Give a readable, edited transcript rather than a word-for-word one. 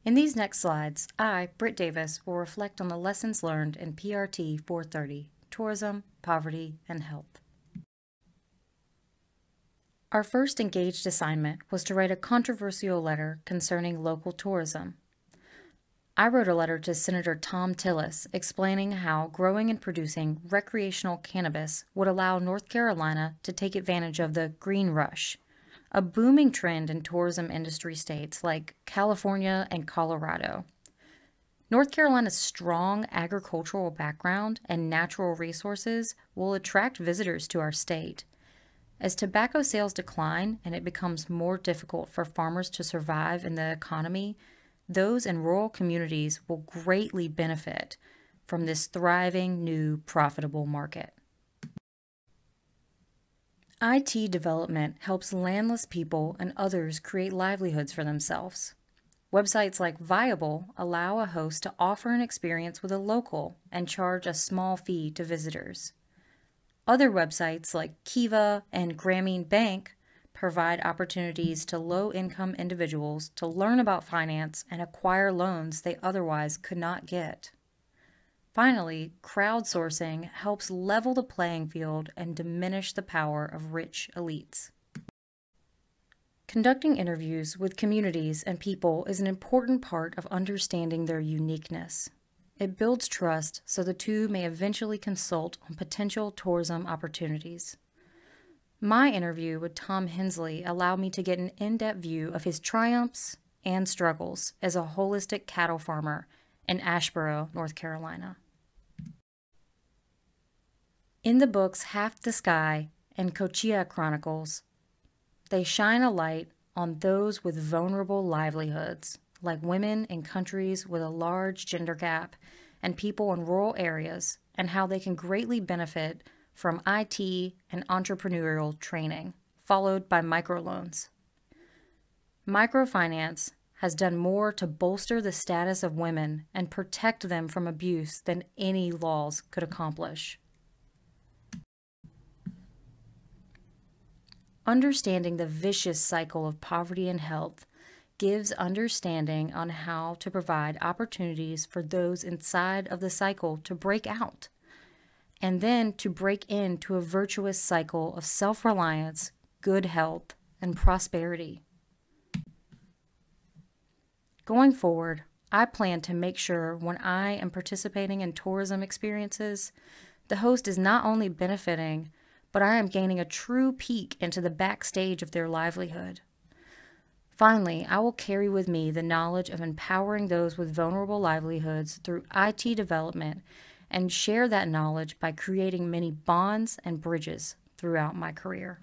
In these next slides, I, Britt Davis, will reflect on the lessons learned in PRT 430, Tourism, Poverty, and Health. Our first engaged assignment was to write a controversial letter concerning local tourism. I wrote a letter to Senator Thom Tillis explaining how growing and producing recreational cannabis would allow North Carolina to take advantage of the green rush, a booming trend in tourism industry states like California and Colorado. North Carolina's strong agricultural background and natural resources will attract visitors to our state. As tobacco sales decline and it becomes more difficult for farmers to survive in the economy, those in rural communities will greatly benefit from this thriving, new, profitable market. IT development helps landless people and others create livelihoods for themselves. Websites like Viable allow a host to offer an experience with a local and charge a small fee to visitors. Other websites like Kiva and Grameen Bank provide opportunities to low-income individuals to learn about finance and acquire loans they otherwise could not get. Finally, crowdsourcing helps level the playing field and diminish the power of rich elites. Conducting interviews with communities and people is an important part of understanding their uniqueness. It builds trust so the two may eventually consult on potential tourism opportunities. My interview with Tom Hensley allowed me to get an in-depth view of his triumphs and struggles as a holistic cattle farmer in Asheboro, North Carolina. In the books Half the Sky and Cochia Chronicles, they shine a light on those with vulnerable livelihoods, like women in countries with a large gender gap and people in rural areas, and how they can greatly benefit from IT and entrepreneurial training, followed by microloans. Microfinance has done more to bolster the status of women and protect them from abuse than any laws could accomplish. Understanding the vicious cycle of poverty and health gives understanding on how to provide opportunities for those inside of the cycle to break out, and then to break into a virtuous cycle of self-reliance, good health, and prosperity. Going forward, I plan to make sure when I am participating in tourism experiences, the host is not only benefiting, but I am gaining a true peek into the backstage of their livelihood. Finally, I will carry with me the knowledge of empowering those with vulnerable livelihoods through IT development and share that knowledge by creating many bonds and bridges throughout my career.